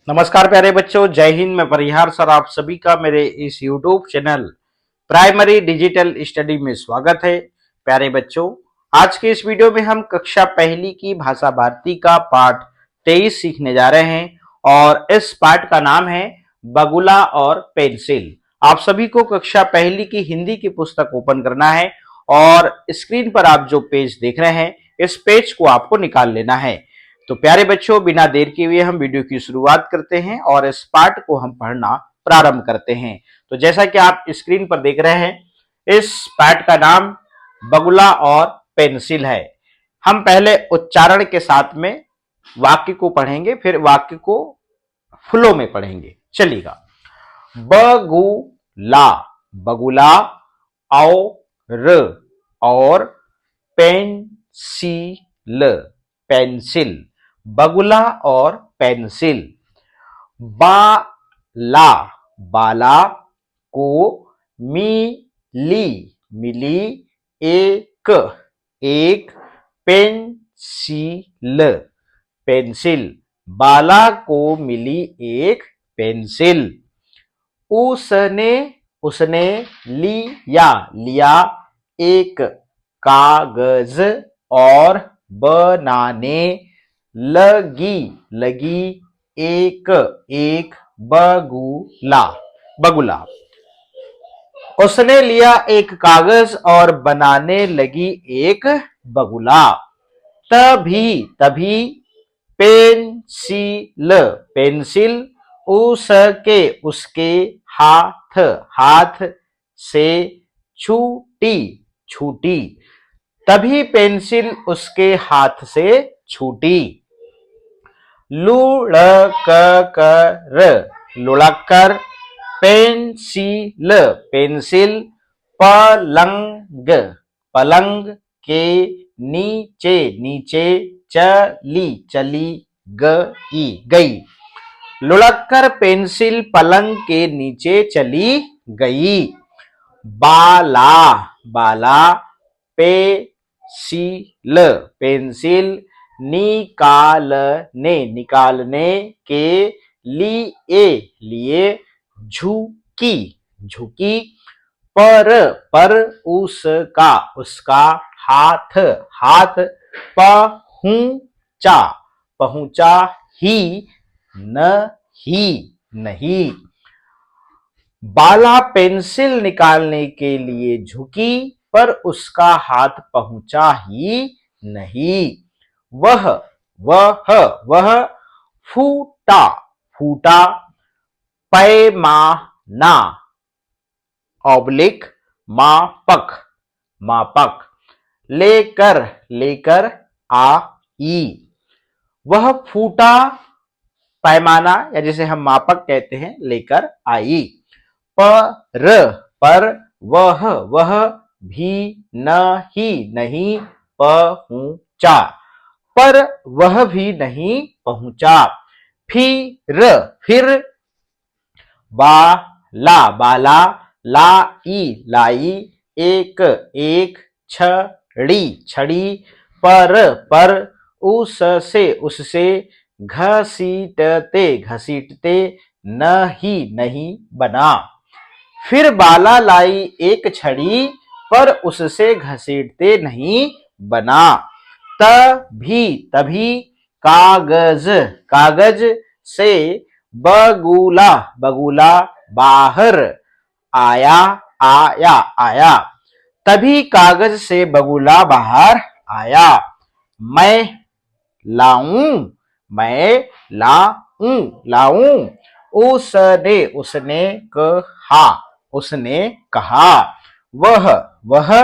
नमस्कार प्यारे बच्चों, जय हिंद। मैं परिहार सर आप सभी का मेरे इस YouTube channel primary digital study में स्वागत है। प्यारे बच्चों, आज के इस वीडियो में हम कक्षा पहली की भाषा भारती का पाठ 23 सीखने जा रहे हैं और इस पाठ का नाम है बगुला और पेंसिल। आप सभी को कक्षा पहली की हिंदी की पुस्तक ओपन करना है और स्क्रीन पर आप जो पेज देख रहे हैं इस पेज को आपको निकाल लेना है। तो प्यारे बच्चों, बिना देर के हुए हम वीडियो की शुरुआत करते हैं और इस पाठ को हम पढ़ना प्रारंभ करते हैं। तो जैसा कि आप स्क्रीन पर देख रहे हैं, इस पाठ का नाम बगुला और पेंसिल है। हम पहले उच्चारण के साथ में वाक्य को पढ़ेंगे, फिर वाक्य को फ्लो में पढ़ेंगे। चलिएगा। बगुला, बगुला और पेंसिल, पेंसिल, बगुला और पेंसिल। बाला, बाला को मिली, मिली एक, एक पेंसिल, पेंसिल, बाला को मिली एक पेंसिल। उसने, उसने लिया, लिया एक कागज और बनाने लगी, लगी एक, एक बगुला, बगुला। उसने लिया एक कागज और बनाने लगी एक बगुला। तभी, तभी पेंसिल, पेंसिल उसके, उसके हाथ, हाथ से छूटी, छूटी। तभी पेंसिल उसके हाथ से छूटी। लुढ़क कर, लुढ़क कर पेंसिल, पेंसिल पलंग, पलंग के नीचे, नीचे चली, चली गई, गई। लुढ़क कर पेंसिल पलंग के नीचे चली गई। बाला, बाला पेंसिल, पेंसिल निकालने, निकालने के लिए, लिए झुकी, झुकी। पर उसका, उसका हाथ, हाथ पहुंचा, पहुंचा ही नहीं, नहीं। बाला पेंसिल निकालने के लिए झुकी पर उसका हाथ पहुंचा ही नहीं। वह, वह फूटा, फूटा पैमाना ऑब्लिक मापक, मापक लेकर, लेकर आई। वह फूटा पैमाना या जिसे हम मापक कहते हैं लेकर आई। पर वह भी नहीं, नहीं पहुंचा, पर वह भी नहीं पहुंचा। फिर बाला, बाला लाई, लाई एक, एक छड़ी, छड़ी। पर उससे, उससे घसीटते, घसीटते नहीं, नहीं बना। फिर बाला लाई एक छड़ी पर उससे घसीटते नहीं बना। तभी, तभी कागज, कागज से बगुला, बगुला बाहर आया, आया, आया। तभी कागज से बगुला बाहर आया। मैं लाऊं, मैं लाऊं, लाऊं। उसने, उसने कहा, उसने कहा। वह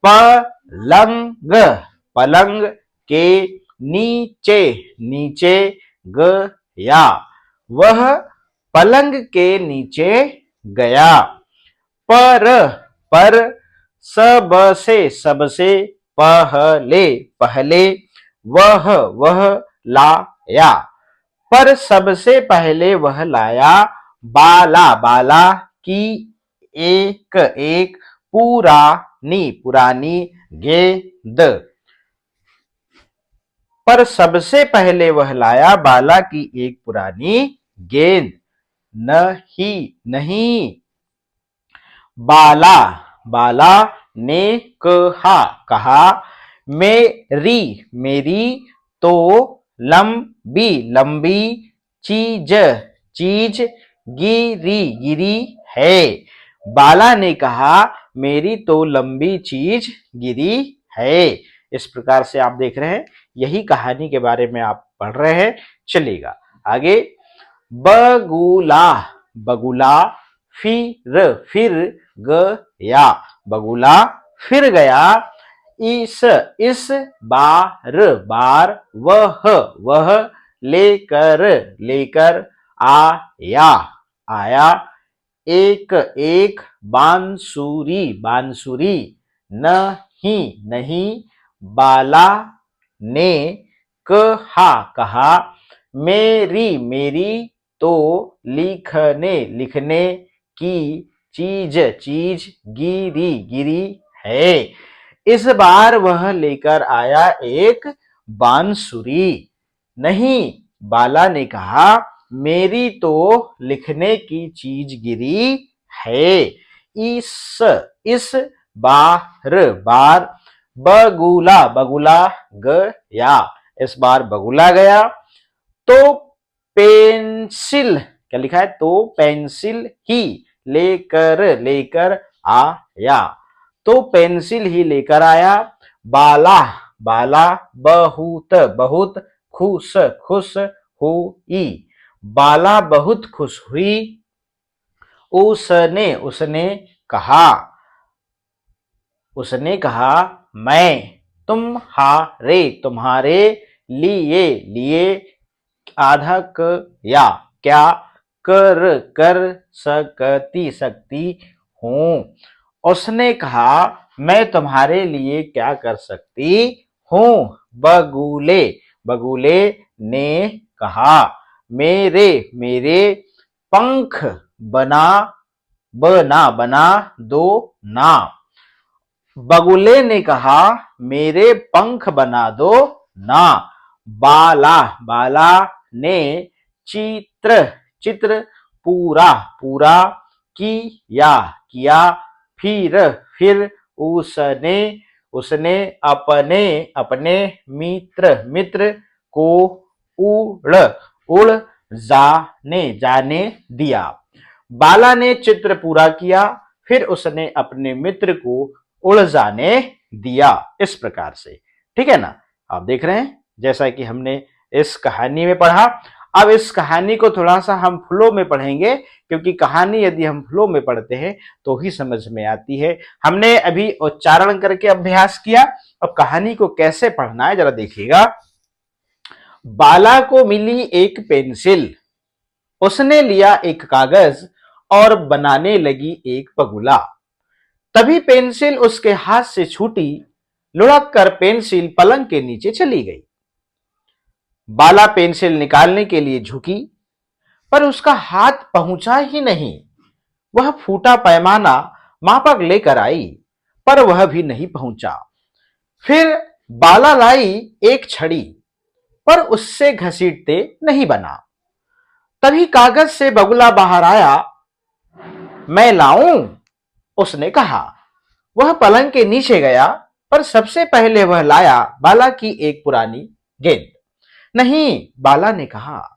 पलंग, पलंग के नीचे, नीचे गया। वह पलंग के नीचे गया। पर सबसे, सबसे पहले, पहले वह लाया। पर सबसे पहले वह लाया बाला, बाला की एक, एक पुरानी, पुरानी गेंद। पर सबसे पहले वह लाया बाला की एक पुरानी गेंद। नहीं नहीं। बाला, बाला ने कहा मेरी, मेरी तो लंबी, लंबी चीज, चीज गिरी, गिरी है। बाला ने कहा मेरी तो लंबी चीज गिरी है। इस प्रकार से आप देख रहे हैं, यही कहानी के बारे में आप पढ़ रहे हैं। चलिएगा आगे। बगुला, बगुला फिर गया, बगुला फिर गया। इस बार वह लेकर आया एक बांसुरी, बांसुरी। नहीं नहीं। बाला ने कहा मेरी, मेरी तो लिखने की चीज, चीज गिरी, गिरी है। इस बार वह लेकर आया एक बांसुरी। नहीं, बाला ने कहा मेरी तो लिखने की चीज गिरी है। इस बार बगुला, बगुला गया। इस बार बगुला गया तो पेंसिल, क्या लिखा है, तो पेंसिल ही लेकर आया, तो पेंसिल ही लेकर आया। बाला, बाला बहुत, बहुत खुश हुई, बाला बहुत खुश हुई। उसने कहा, मैं तुम्हारे लिए आधा क्या कर सकती हूँ। उसने कहा मैं तुम्हारे लिए क्या कर सकती हूँ। बगुले ने कहा मेरे पंख बना दो ना। बगुले ने कहा मेरे पंख बना दो ना। बाला ने चित्र पूरा किया। फिर उसने अपने मित्र को उड़ जाने दिया। बाला ने चित्र पूरा किया, फिर उसने अपने मित्र को उड़ जाने दिया। इस प्रकार से, ठीक है ना। आप देख रहे हैं जैसा कि हमने इस कहानी में पढ़ा। अब इस कहानी को थोड़ा सा हम फ्लो में पढ़ेंगे, क्योंकि कहानी यदि हम फ्लो में पढ़ते हैं तो ही समझ में आती है। हमने अभी उच्चारण करके अभ्यास किया, अब कहानी को कैसे पढ़ना है जरा देखिएगा। बाला को मिली एक पेंसिल, उसने लिया एक कागज और बनाने लगी एक बगुला। तभी पेंसिल उसके हाथ से छूटी, लुढ़क कर पेंसिल पलंग के नीचे चली गई। बाला पेंसिल निकालने के लिए झुकी, पर उसका हाथ पहुंचा ही नहीं। वह फूटा पैमाना मापक लेकर आई, पर वह भी नहीं पहुंचा। फिर बाला लाई एक छड़ी, पर उससे घसीटते नहीं बना। तभी कागज से बगुला बाहर आया। मैं लाऊं, उसने कहा। वह पलंग के नीचे गया, पर सबसे पहले वह लाया बाला की एक पुरानी गेंद। नहीं, बाला ने कहा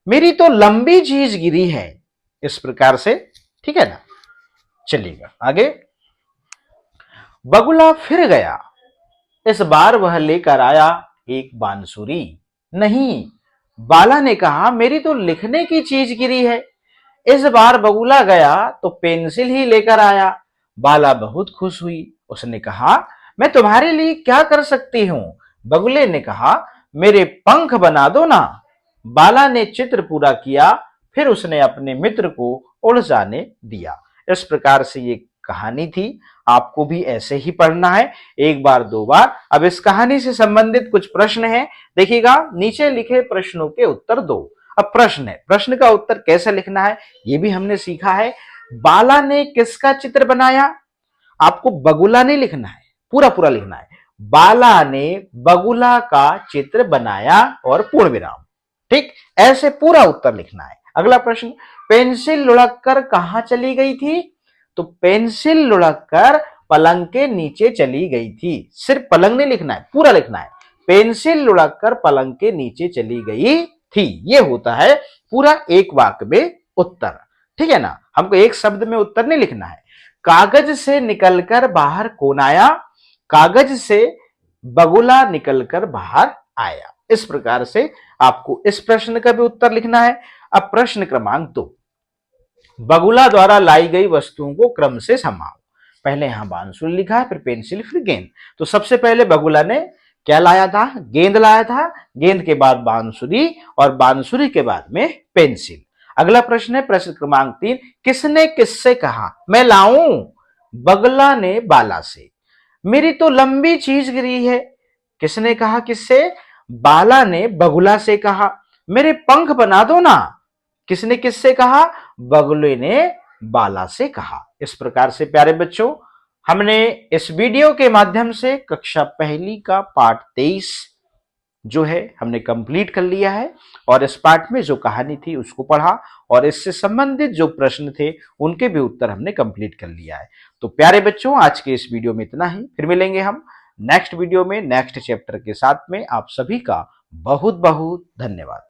मेरी तो लंबी चीज गिरी है। इस प्रकार से, ठीक है ना। चलिएगा आगे। बगुला फिर गया, इस बार वह लेकर आया एक बांसुरी। नहीं, बाला ने कहा मेरी तो लिखने की चीज गिरी है। इस बार बगुला गया तो पेंसिल ही लेकर आया। बाला बहुत खुश हुई, उसने कहा मैं तुम्हारे लिए क्या कर सकती हूँ। बगुले ने कहा मेरे पंख बना दो ना। बाला ने चित्र पूरा किया, फिर उसने अपने मित्र को उड़ जाने दिया। इस प्रकार से ये कहानी थी। आपको भी ऐसे ही पढ़ना है, एक बार दो बार। अब इस कहानी से संबंधित कुछ प्रश्न हैं, देखिएगा। नीचे लिखे प्रश्नों के उत्तर दो। अब प्रश्न है, प्रश्न का उत्तर कैसे लिखना है ये भी हमने सीखा है। बाला ने किसका चित्र बनाया, आपको बगुला नहीं लिखना है, पूरा पूरा लिखना है। बाला ने बगुला का चित्र बनाया और पूर्ण विराम, ठीक, ऐसे पूरा उत्तर लिखना है। अगला प्रश्न, पेंसिल लुढ़क कर कहां चली गई थी? तो पेंसिल लुढ़क कर पलंग के नीचे चली गई थी। सिर्फ पलंग नहीं लिखना है, पूरा लिखना है। पेंसिल लुढ़क कर पलंग के नीचे चली गई थी, ये होता है पूरा एक वाक्य में उत्तर। ठीक है ना, हमको एक शब्द में उत्तर नहीं लिखना है। कागज से निकलकर बाहर कौन आया? कागज से बगुला निकलकर बाहर आया। इस प्रकार से आपको इस प्रश्न का भी उत्तर लिखना है। अब प्रश्न क्रमांक 2, बगुला द्वारा लाई गई वस्तुओं को क्रम से समाओ। पहले यहां बांसुरी लिखा है, फिर पेंसिल, फिर गेंद। तो सबसे पहले बगुला ने क्या लाया था? गेंद लाया था। गेंद के बाद बांसुरी, और बांसुरी के बाद में पेंसिल। अगला प्रश्न है प्रश्न क्रमांक 3, किसने किससे कहा मैं लाऊं? बगुला ने बाला से। मेरी तो लंबी चीज गिरी है। किसने कहा किससे? बाला ने बगुला से कहा मेरे पंख बना दो ना। किसने किससे कहा? बगुले ने बाला से कहा। इस प्रकार से प्यारे बच्चों, हमने इस वीडियो के माध्यम से कक्षा पहली का पाठ 23 जो है हमने कंप्लीट कर लिया है, और इस पाठ में जो कहानी थी उसको पढ़ा, और इससे संबंधित जो प्रश्न थे उनके भी उत्तर हमने कंप्लीट कर लिया है। तो प्यारे बच्चों, आज के इस वीडियो में इतना ही। फिर मिलेंगे हम नेक्स्ट वीडियो में नेक्स्ट चैप्टर के साथ में। आप सभी का बहुत बहुत धन्यवाद।